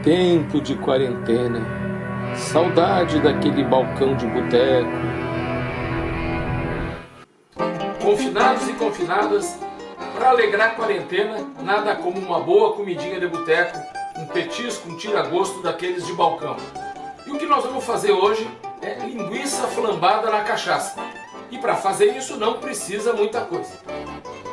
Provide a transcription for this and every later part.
Tempo de quarentena, saudade daquele balcão de boteco. Confinados e confinadas, para alegrar a quarentena, nada como uma boa comidinha de boteco, um petisco, um tira-gosto daqueles de balcão. E o que nós vamos fazer hoje é linguiça flambada na cachaça. E para fazer isso não precisa muita coisa.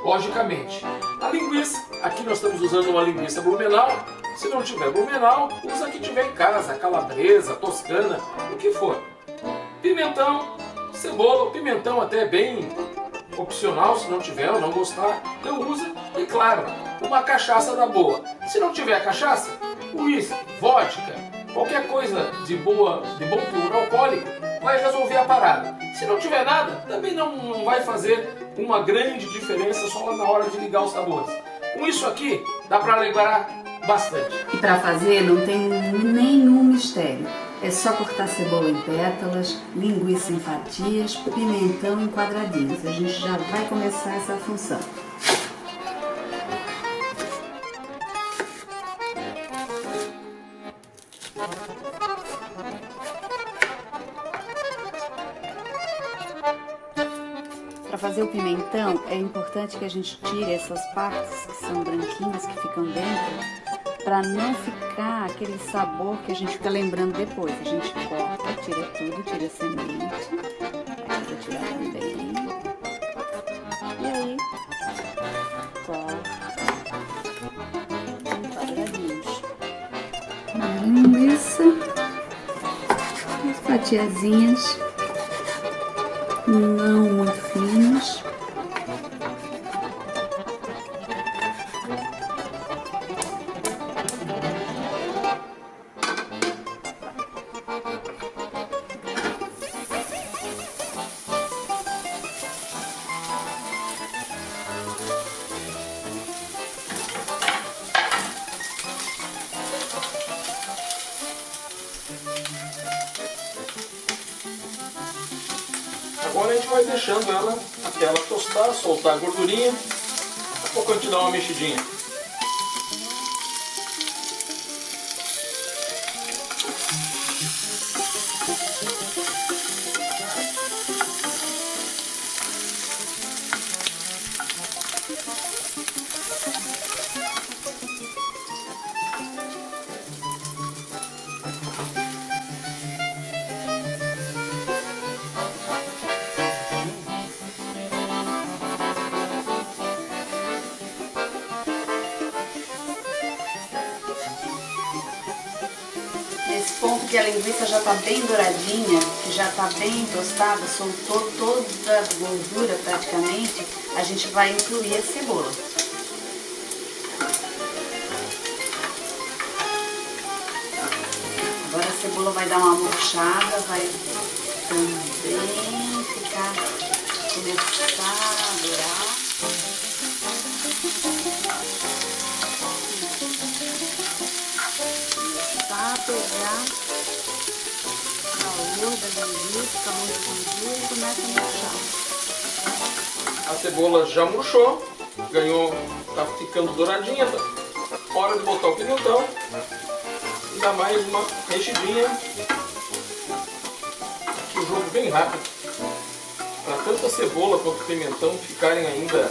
Logicamente, a linguiça, aqui nós estamos usando uma linguiça Blumenau. Se não tiver Blumenau, usa a que tiver em casa, calabresa, toscana, o que for. Pimentão, cebola, o pimentão até é bem opcional, se não tiver ou não gostar, então usa. E claro, uma cachaça da boa. Se não tiver cachaça, uísque, vodka, qualquer coisa de bom teor alcoólico vai resolver a parada. Se não tiver nada, também não vai fazer uma grande diferença só na hora de ligar os sabores. Com isso aqui, dá para alegrar bastante. E para fazer não tem nenhum mistério. É só cortar cebola em pétalas, linguiça em fatias, pimentão em quadradinhos. A gente já vai começar essa função. Para fazer o pimentão, é importante que a gente tire essas partes que são branquinhas, que ficam dentro, para não ficar aquele sabor que a gente fica lembrando depois. A gente corta, tira tudo, tira a semente, aí vou tirar também, e aí corta em quadradinhos. A linguiça, as fatiazinhas, não muito finas. Agora a gente vai deixando ela até ela tostar, soltar a gordurinha. Daqui a pouco a gente dá uma mexidinha. Nesse ponto que a linguiça já está bem douradinha, que já está bem tostada, soltou toda a gordura praticamente, a gente vai incluir a cebola. Agora a cebola vai dar uma murchada, vai também começar a dourar. A pegar o calor da linguiça, com a mão de gordura e começa a murchar. A cebola já murchou, tá ficando douradinha, tá? Hora de botar o pimentão e dar mais uma mexidinha. Aqui o jogo bem rápido, para tanto a cebola quanto o pimentão ficarem ainda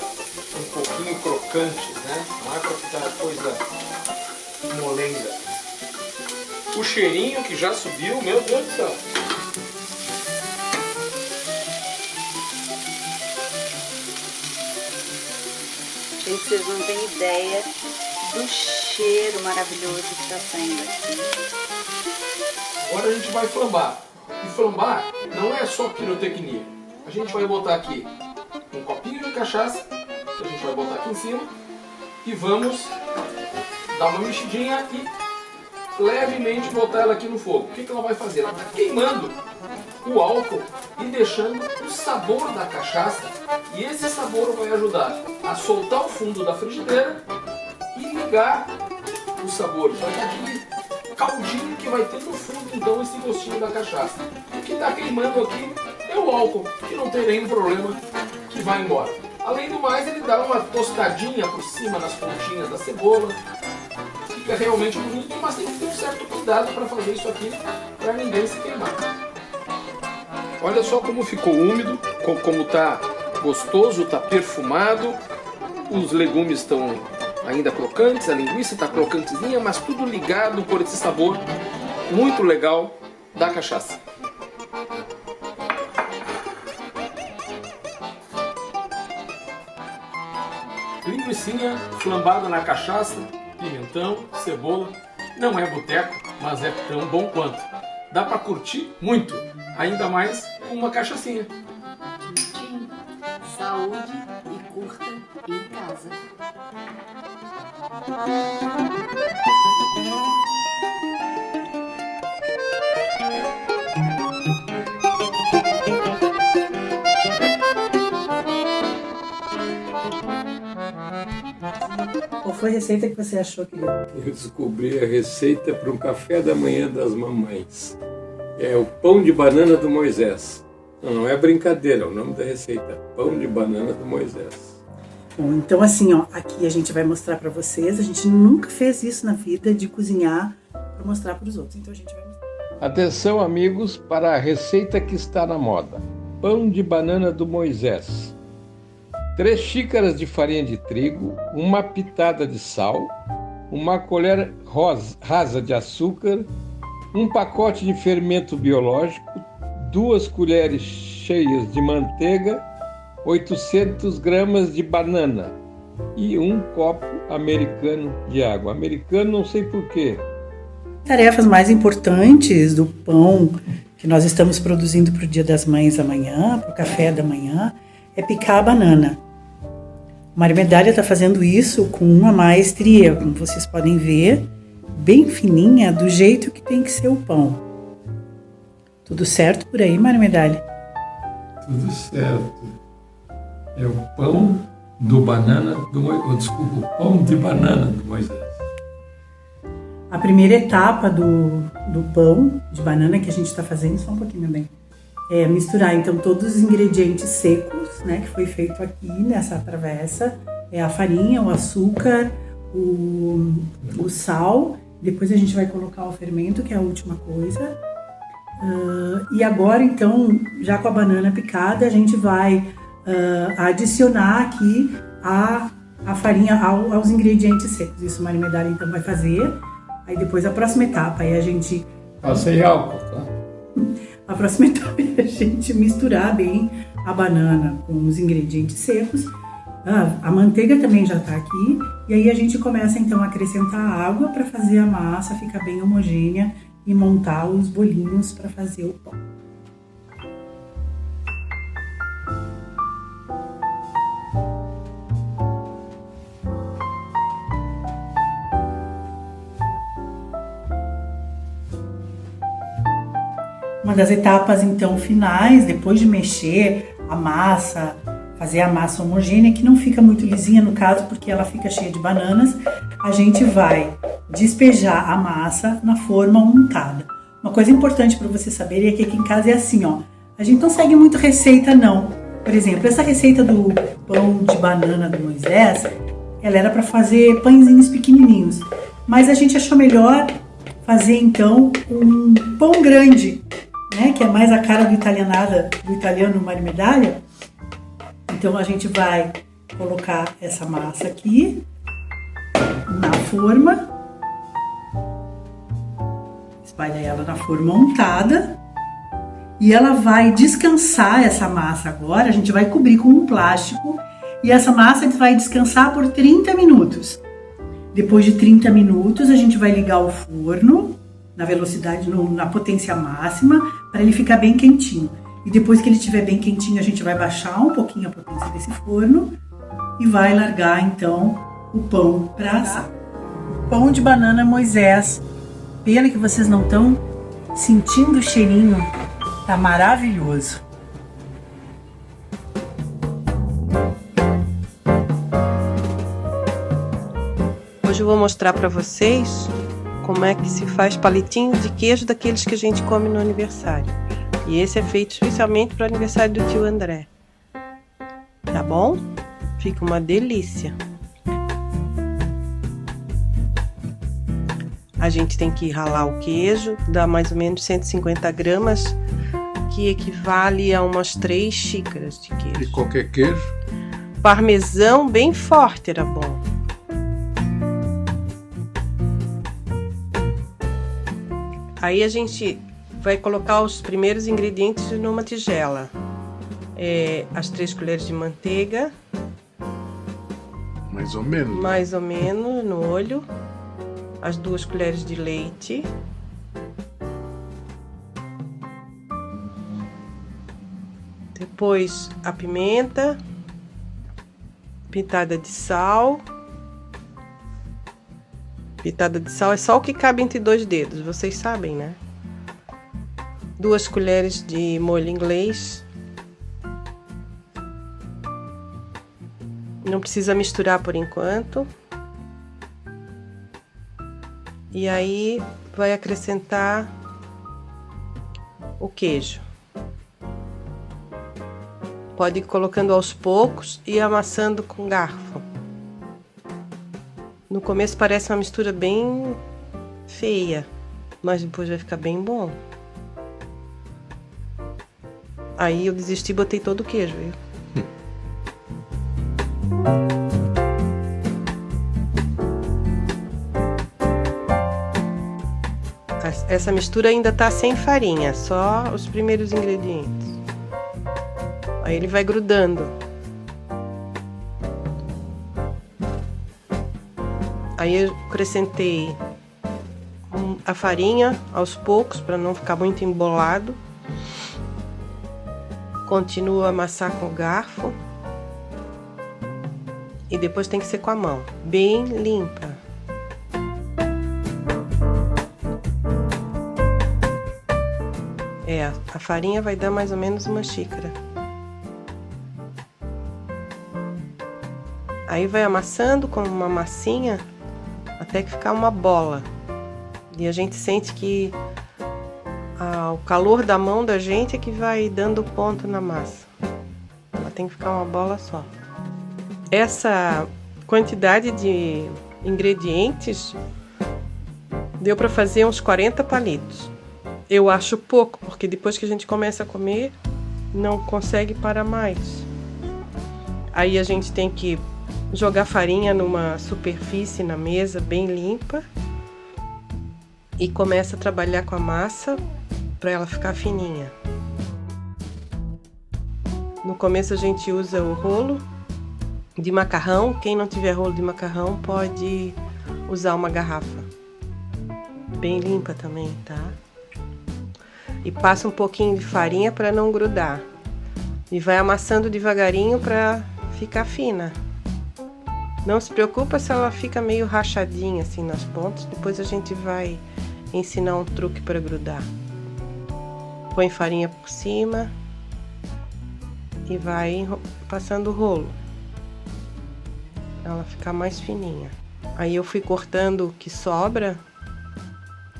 um pouquinho crocantes, né? Não é para ficar coisa molenga. O cheirinho que já subiu, meu Deus do céu. Gente, vocês não têm ideia do cheiro maravilhoso que está saindo aqui. Agora a gente vai flambar. E flambar não é só pirotecnia. A gente vai botar aqui um copinho de cachaça, que a gente vai botar aqui em cima, e vamos dar uma mexidinha e levemente botar ela aqui no fogo. O que ela vai fazer? Ela está queimando o álcool e deixando o sabor da cachaça, e esse sabor vai ajudar a soltar o fundo da frigideira e ligar os sabores. Vai ter aquele caldinho que vai ter no fundo então esse gostinho da cachaça. O que está queimando aqui é o álcool, que não tem nenhum problema, que vai embora. Além do mais, ele dá uma tostadinha por cima nas pontinhas da cebola. fica realmente bonito, mas tem que ter um certo cuidado para fazer isso aqui, para ninguém se queimar. Olha só como ficou úmido, como está gostoso, está perfumado, os legumes estão ainda crocantes, a linguiça está crocantezinha, mas tudo ligado por esse sabor muito legal da cachaça. Linguicinha flambada na cachaça, pimentão, cebola, não é boteco, mas é tão bom quanto. Dá para curtir muito, ainda mais com uma cachaçinha. Saúde e curta em casa. Qual foi a receita que você achou, querido? Eu descobri a receita para um café da manhã das mamães. É o pão de banana do Moisés. Não é brincadeira, é o nome da receita. Pão de banana do Moisés. Bom, então assim, ó, aqui a gente vai mostrar para vocês. A gente nunca fez isso na vida, de cozinhar para mostrar para os outros. Então a gente vai mostrar. Atenção, amigos, para a receita que está na moda. Pão de banana do Moisés. 3 xícaras de farinha de trigo, uma pitada de sal, uma colher rasa de açúcar, um pacote de fermento biológico, 2 colheres cheias de manteiga, 800 gramas de banana e 1 copo americano de água. Americano não sei porquê. Tarefas mais importantes do pão que nós estamos produzindo para o Dia das Mães amanhã, para o café da manhã, é picar a banana. Maria Medalha está fazendo isso com uma maestria, como vocês podem ver, bem fininha, do jeito que tem que ser o pão. Tudo certo por aí, Maria Medalha? Tudo certo. É o pão do banana do Moisés. Desculpa, o pão de banana do Moisés. A primeira etapa do pão de banana que a gente está fazendo, só um pouquinho bem, é misturar então todos os ingredientes secos, né, que foi feito aqui nessa travessa, é a farinha, o açúcar, o sal, depois a gente vai colocar o fermento, que é a última coisa, e agora então, já com a banana picada, a gente vai adicionar aqui a farinha aos ingredientes secos. Isso a Maria Medalha então vai fazer. Aí depois a próxima etapa é a gente... Passei álcool, tá? A próxima etapa é a gente misturar bem a banana com os ingredientes secos. A manteiga também já está aqui. E aí a gente começa então a acrescentar água para fazer a massa ficar bem homogênea e montar os bolinhos para fazer o pão. Uma das etapas, então, finais, depois de mexer a massa, fazer a massa homogênea, que não fica muito lisinha no caso, porque ela fica cheia de bananas, a gente vai despejar a massa na forma untada. Uma coisa importante para você saber é que aqui em casa é assim, ó, a gente não segue muito receita, não. Por exemplo, essa receita do pão de banana do Moisés, ela era para fazer pãezinhos pequenininhos, mas a gente achou melhor fazer, então, um pão grande, né, que é mais a cara do italiano Maria Medalha. Então a gente vai colocar essa massa aqui na forma, espalha ela na forma untada e ela vai descansar essa massa agora. A gente vai cobrir com um plástico e essa massa vai descansar por 30 minutos. Depois de 30 minutos a gente vai ligar o forno na velocidade, na potência máxima, para ele ficar bem quentinho. E depois que ele estiver bem quentinho, a gente vai baixar um pouquinho a potência desse forno e vai largar então o pão para assar. Pão de banana Moisés. Pena que vocês não estão sentindo o cheirinho, tá maravilhoso. Hoje eu vou mostrar para vocês como é que se faz palitinho de queijo daqueles que a gente come no aniversário. E esse é feito especialmente para o aniversário do tio André. Tá bom? Fica uma delícia. A gente tem que ralar o queijo, dá mais ou menos 150 gramas, que equivale a umas 3 xícaras de queijo. E qualquer queijo? Parmesão bem forte era bom. Aí a gente vai colocar os primeiros ingredientes numa tigela. As 3 colheres de manteiga. Mais ou menos. Mais ou menos no olho. As 2 colheres de leite. Depois a pimenta. Pitada de sal. Pitada de sal é só o que cabe entre 2 dedos, vocês sabem, né? 2 colheres de molho inglês. Não precisa misturar por enquanto. E aí vai acrescentar o queijo. Pode ir colocando aos poucos e amassando com garfo. No começo parece uma mistura bem feia, mas depois vai ficar bem bom. Aí eu desisti e botei todo o queijo, viu? Essa mistura ainda tá sem farinha, só os primeiros ingredientes. Aí ele vai grudando. Aí eu acrescentei a farinha aos poucos para não ficar muito embolado. Continuo a amassar com o garfo. E depois tem que ser com a mão, bem limpa. A farinha vai dar mais ou menos uma xícara. Aí vai amassando com uma massinha até que ficar uma bola. E a gente sente que o calor da mão da gente é que vai dando ponto na massa. Ela tem que ficar uma bola só. Essa quantidade de ingredientes deu para fazer uns 40 palitos. Eu acho pouco, porque depois que a gente começa a comer, não consegue parar mais. Aí a gente tem que jogar farinha numa superfície na mesa bem limpa e começa a trabalhar com a massa para ela ficar fininha. No começo a gente usa o rolo de macarrão. Quem não tiver rolo de macarrão pode usar uma garrafa bem limpa também, tá? E passa um pouquinho de farinha para não grudar. E vai amassando devagarinho para ficar fina. Não se preocupa se ela fica meio rachadinha assim nas pontas. Depois a gente vai ensinar um truque para grudar. Põe farinha por cima e vai passando o rolo. Pra ela ficar mais fininha. Aí eu fui cortando o que sobra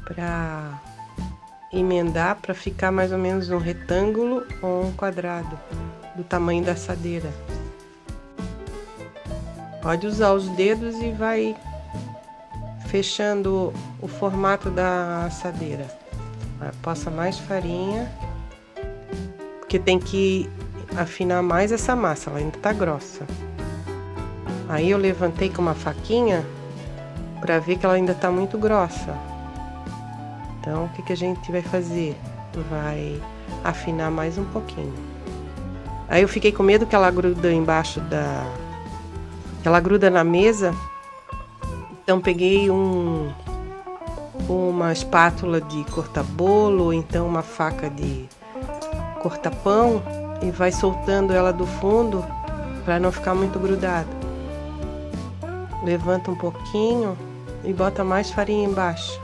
para emendar para ficar mais ou menos um retângulo ou um quadrado do tamanho da assadeira. Pode usar os dedos e vai fechando o formato da assadeira. Passa mais farinha, porque tem que afinar mais essa massa, ela ainda tá grossa. Aí eu levantei com uma faquinha para ver que ela ainda tá muito grossa. Então, o que a gente vai fazer? Vai afinar mais um pouquinho. Aí eu fiquei com medo que ela gruda embaixo ela gruda na mesa. Então, peguei uma espátula de cortar bolo, ou então uma faca de cortar pão e vai soltando ela do fundo para não ficar muito grudado. Levanta um pouquinho e bota mais farinha embaixo.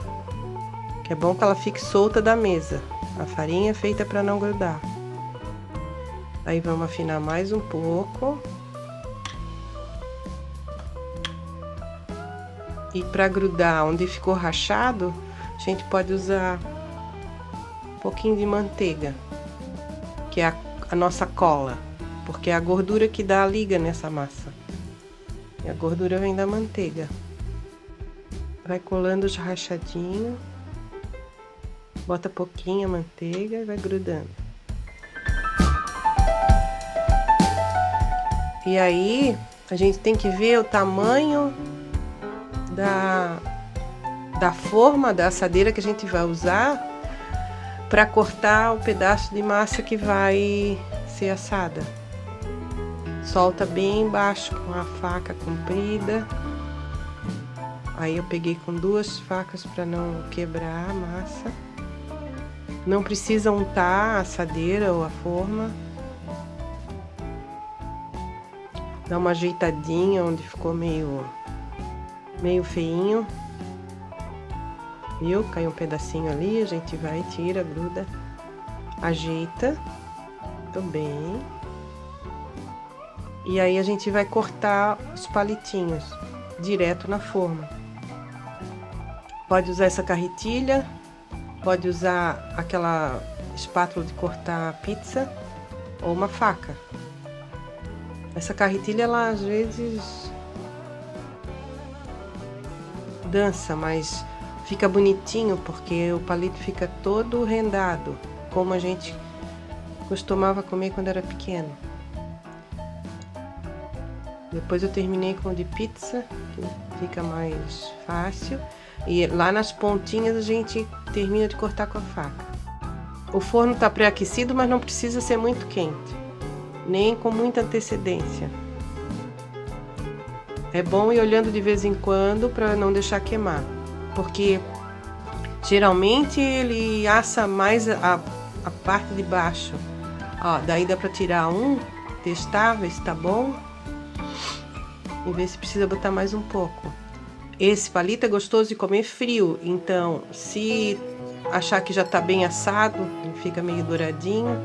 É bom que ela fique solta da mesa. A farinha é feita para não grudar. Aí vamos afinar mais um pouco. E para grudar onde ficou rachado, a gente pode usar um pouquinho de manteiga, que é a nossa cola, porque é a gordura que dá a liga nessa massa. E a gordura vem da manteiga. vai colando os rachadinhos, bota pouquinha manteiga e vai grudando. E aí a gente tem que ver o tamanho da forma da assadeira que a gente vai usar para cortar o pedaço de massa que vai ser assada. Solta bem embaixo com a faca comprida. Aí eu peguei com 2 facas para não quebrar a massa. Não precisa untar a assadeira ou a forma. Dá uma ajeitadinha onde ficou meio feinho. Viu? Caiu um pedacinho ali, a gente vai, tira, gruda, ajeita. Muito bem. E aí a gente vai cortar os palitinhos direto na forma. Pode usar essa carretilha, pode usar aquela espátula de cortar pizza ou uma faca. Essa carretilha, ela às vezes dança, mas fica bonitinho porque o palito fica todo rendado, como a gente costumava comer quando era pequeno. Depois eu terminei com o de pizza, que fica mais fácil. E lá nas pontinhas a gente termina de cortar com a faca. O forno está pré-aquecido, mas não precisa ser muito quente, nem com muita antecedência. É bom ir olhando de vez em quando para não deixar queimar, porque geralmente ele assa mais a parte de baixo. Ó, daí dá para tirar testar, ver se tá bom e ver se precisa botar mais um pouco. Esse palito é gostoso de comer frio, então se achar que já tá bem assado, ele fica meio douradinho,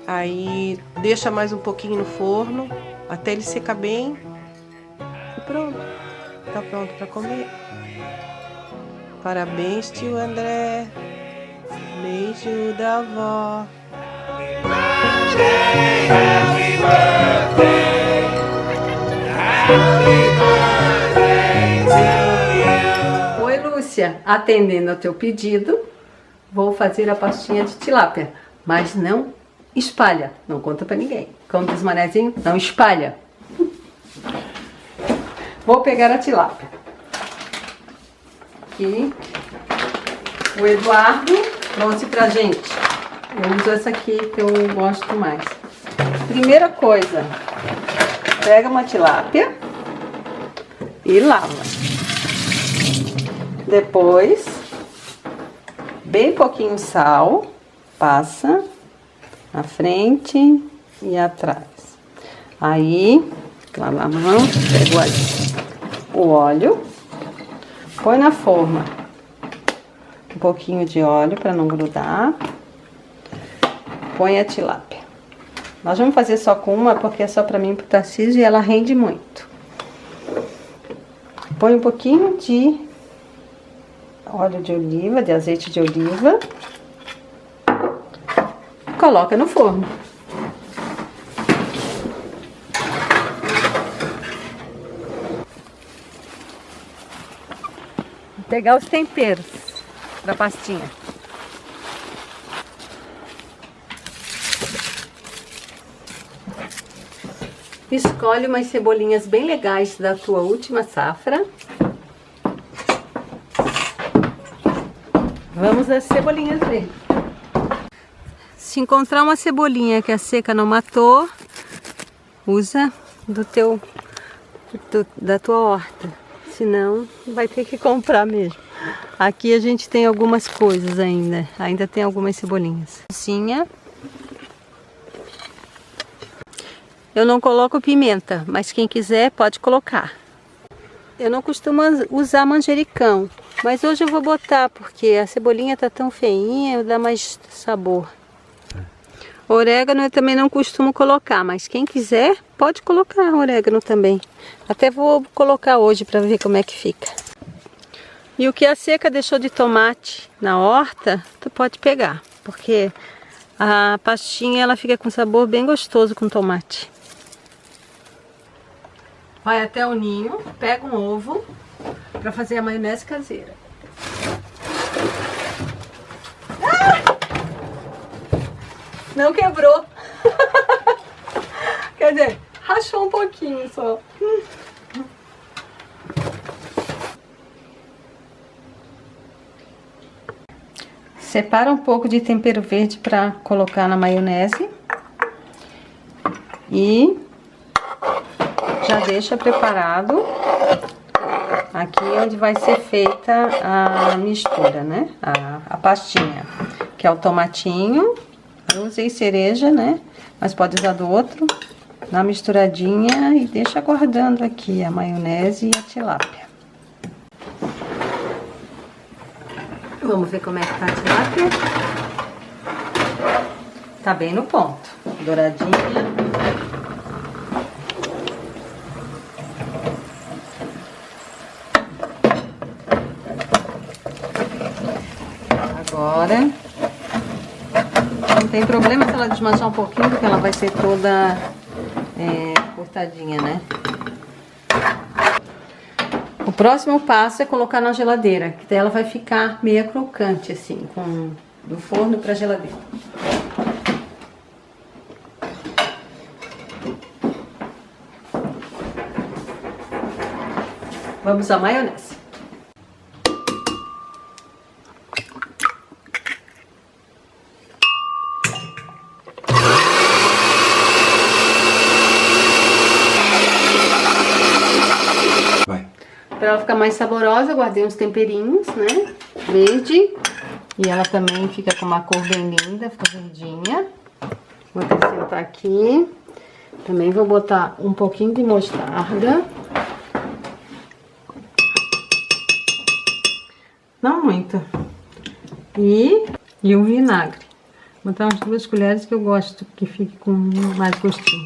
aí deixa mais um pouquinho no forno até ele secar bem e pronto, tá pronto para comer. Parabéns, tio André. Beijo da avó. Happy birthday, happy birthday to you. Oi, Lúcia. Atendendo ao teu pedido, vou fazer a pastinha de tilápia. Mas não espalha, não conta pra ninguém. Como diz o manezinho, não espalha. Vou pegar a tilápia. Aqui. O Eduardo trouxe pra gente. Eu uso essa aqui que eu gosto mais. Primeira coisa, pega uma tilápia e lava. Depois, bem pouquinho sal, passa na frente e atrás. Aí, lava a mão, pega o óleo, põe na forma. Um pouquinho de óleo para não grudar. Põe a tilápia. Nós vamos fazer só com uma, porque é só para mim e pro Tarcísio e ela rende muito. Põe um pouquinho de óleo de oliva, de azeite de oliva. Coloca no forno. Vou pegar os temperos da pastinha. Escolhe umas cebolinhas bem legais da tua última safra. Vamos às cebolinhas verdes. Se encontrar uma cebolinha que a seca não matou, usa da tua horta. Senão vai ter que comprar mesmo. Aqui a gente tem algumas coisas ainda. Ainda tem algumas cebolinhas. Eu não coloco pimenta, mas quem quiser pode colocar. Eu não costumo usar manjericão, mas hoje eu vou botar porque a cebolinha tá tão feinha, dá mais sabor. Orégano eu também não costumo colocar, mas quem quiser pode colocar orégano também. Até vou colocar hoje para ver como é que fica. E o que a seca deixou de tomate na horta, tu pode pegar, porque a pastinha ela fica com sabor bem gostoso com tomate. Vai até o ninho, pega um ovo, para fazer a maionese caseira. Não quebrou. Quer dizer, rachou um pouquinho só. Separa um pouco de tempero verde para colocar na maionese. E já deixa preparado aqui onde vai ser feita a mistura, né? A pastinha, que é o tomatinho. Eu usei cereja, né? Mas pode usar do outro. Dá uma misturadinha e deixa guardando aqui a maionese e a tilápia. Vamos ver como é que tá a tilápia. Tá bem no ponto. Douradinha. Agora, não tem problema se ela desmanchar um pouquinho, porque ela vai ser toda cortadinha, né? O próximo passo é colocar na geladeira, que daí ela vai ficar meio crocante, assim, do forno para a geladeira. Vamos à maionese. Para ela ficar mais saborosa, eu guardei uns temperinhos, né? Verde. E ela também fica com uma cor bem linda, fica verdinha. Vou acrescentar aqui. Também vou botar um pouquinho de mostarda. Não muito. E um vinagre. Vou botar umas 2 colheres que eu gosto que fique com mais gostinho.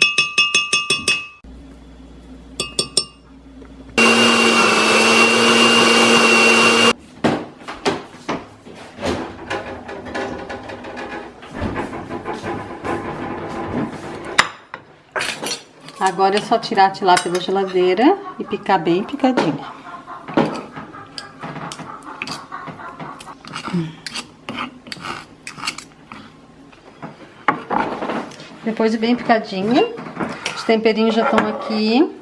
Agora é só tirar a tilápia da geladeira e picar bem picadinha. Depois de bem picadinha, os temperinhos já estão aqui.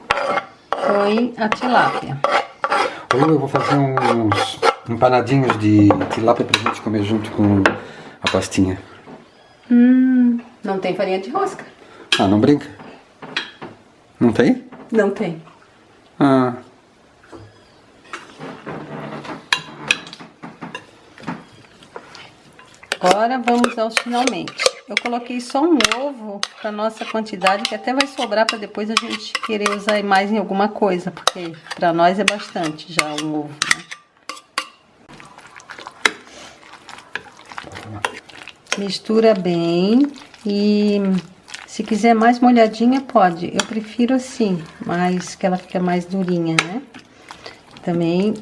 Põe a tilápia. Eu vou fazer uns empanadinhos de tilápia pra gente comer junto com a pastinha. Não tem farinha de rosca. Ah, não brinca? Não tem? Não tem. Ah. Agora vamos aos finalmente. Eu coloquei só um ovo para nossa quantidade, que até vai sobrar para depois a gente querer usar mais em alguma coisa, porque para nós é bastante já um ovo, né? Mistura bem e se quiser mais molhadinha pode. Eu prefiro assim, mas que ela fica mais durinha, né? Também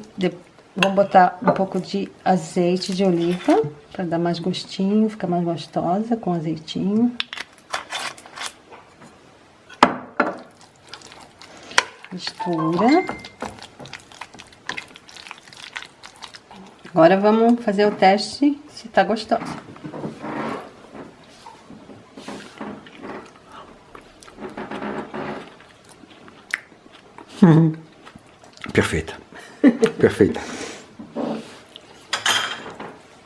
vou botar um pouco de azeite de oliva para dar mais gostinho, ficar mais gostosa com azeitinho. Mistura. Agora vamos fazer o teste se tá gostosa. Perfeita. Perfeita.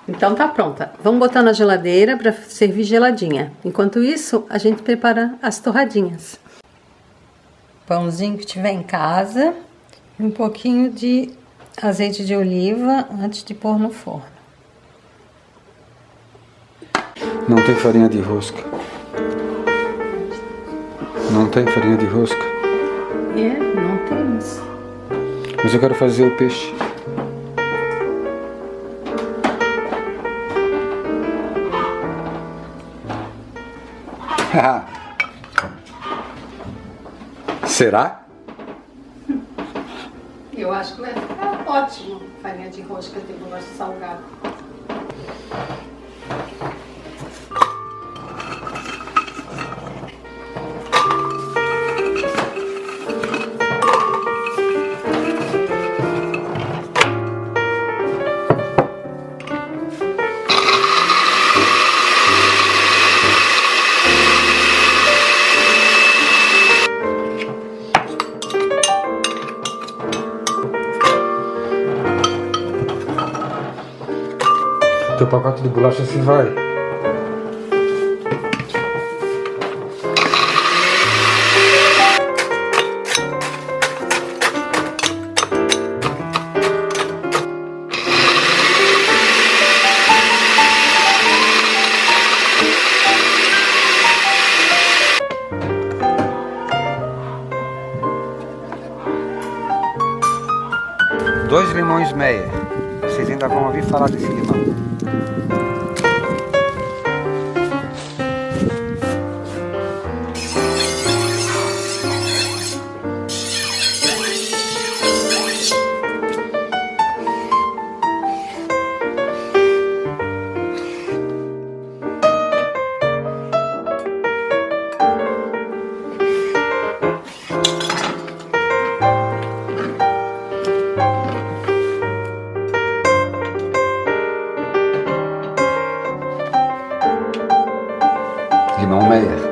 Então tá pronta. Vamos botar na geladeira para servir geladinha. Enquanto isso, a gente prepara as torradinhas. Pãozinho que tiver em casa e um pouquinho de azeite de oliva antes de pôr no forno. Não tem farinha de rosca. Não tem farinha de rosca. Não temos. Mas eu quero fazer o peixe. Será? Eu acho que vai ficar ótimo. Farinha de rosca, eu gosto de salgado. pacote de bolacha se vai. Dois limões Meyer. Vocês ainda vão ouvir falar desse limão. Limão Meyer.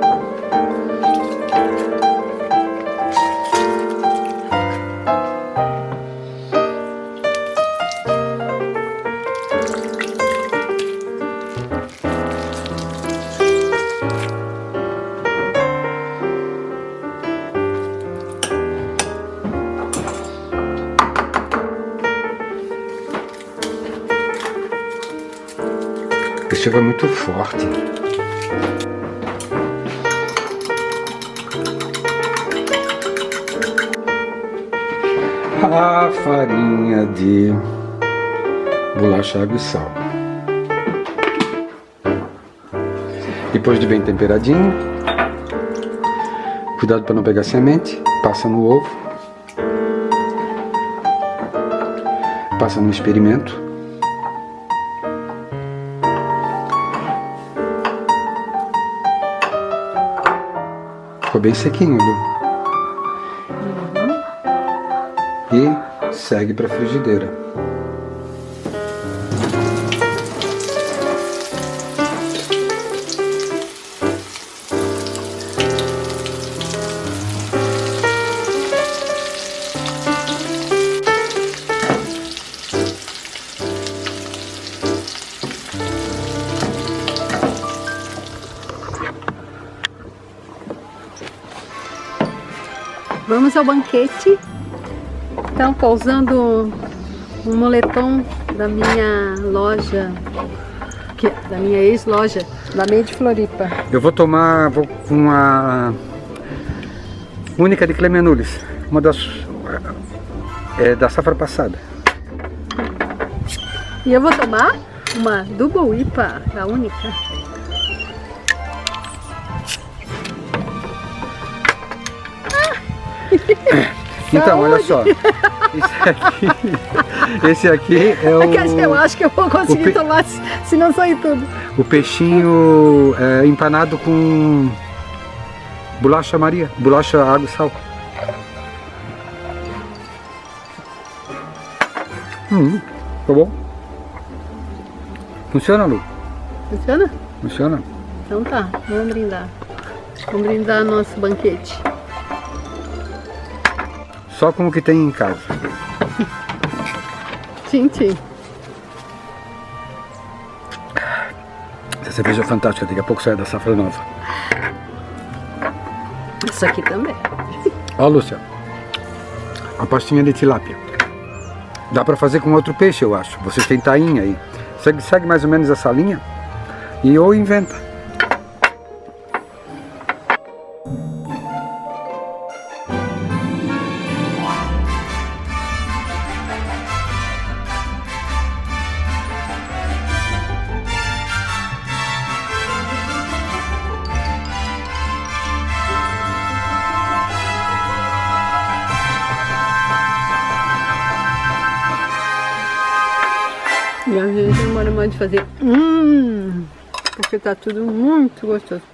O cheiro é muito forte. A farinha de bolacha, água e sal. Depois de bem temperadinho, cuidado para não pegar semente, passa no ovo, passa no experimento. Ficou bem sequinho, Lu. E segue para a frigideira. Vamos ao banquete. Então, tô usando um moletom da minha loja, da minha ex-loja, da Made Floripa. Eu vou com uma única de Clemenulis, uma das da safra passada. E eu vou tomar uma Double IPA, da única. Então, olha só. Esse aqui é o... Eu acho que eu vou conseguir tomar, se não sair tudo. O peixinho empanado com bolacha Maria, bolacha, água e sal. Tá bom? Funciona, Lu? Funciona? Funciona. Então tá, vamos brindar. Vamos brindar nosso banquete. Só com o que tem em casa. Tchim, tchim. Essa cerveja é fantástica, daqui a pouco sai da safra nova. Isso aqui também. Ó, Lúcia, a pastinha de tilápia. Dá pra fazer com outro peixe, eu acho. Vocês têm tainha aí. Segue mais ou menos essa linha ou inventa. E a gente demora mais de fazer porque tá tudo muito gostoso.